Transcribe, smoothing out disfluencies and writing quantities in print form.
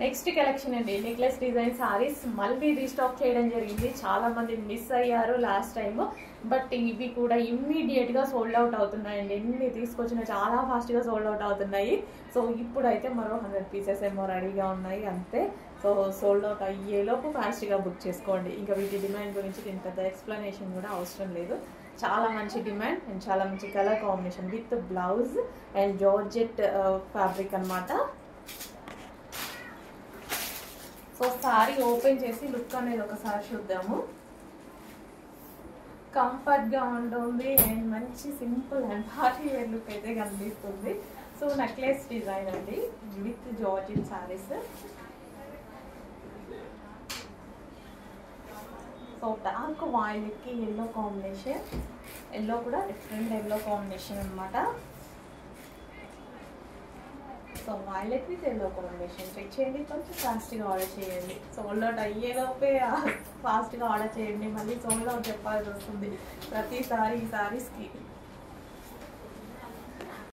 Next collection అండి, necklace design saris మళ్ళీ restock చేయడం జరిగింది. చాలా మంది మిస్ అయ్యారు లాస్ట్ టైం, బట్ ఇవి కూడా ఇమ్మీడియట్ గా సోల్డ్ అవుట్ అవుతున్నాయండి. ఎన్ని తీసుకొచ్చినా చాలా ఫాస్ట్ గా సోల్డ్ అవుట్ అవుతున్నాయి. సో ఇప్పుడైతే మరో 100 పీసెస్ ఏమో రెడీగా ఉన్నాయి అంతే. సో సోల్డ్ అవుట్ అయ్యేలోపు ఫాస్ట్ గా బుక్ చేసుకోండి. ఇంకా వీటి డిమాండ్ గురించి దీని పెద్ద ఎక్స్ప్లెనేషన్ కూడా అవసరం లేదు. చాలా మంచి డిమాండ్ అండ్ చాలా మంచి colour combination with blouse and georgette fabric అన్నమాట. సో సారీ ఓపెన్ చేసి లుక్ అనేది ఒకసారి చూద్దాము. కంఫర్ట్ గా ఉంటుంది అండ్ మంచి simple and party wear look అయితే కనిపిస్తుంది. సో నెక్లెస్ డిజైన్ అండి with georgette saris. So dark violet కి ఎల్లో కాంబినేషన్, ఎల్లో కూడా డిఫరెంట్ ఎల్లో కాంబినేషన్ అనమాట. So violet with yellow combination check చేయండి, కొంచెం ఫాస్ట్గా ఆర్డర్ చేయండి. సోల్డ్ అవుట్ అయ్యేలోపే ఫాస్ట్గా ఆర్డర్ చేయండి, మళ్ళీ సోల్డ్ అవుట్ చెప్పాల్సి వస్తుంది ప్రతిసారి ఈ సారీస్కి.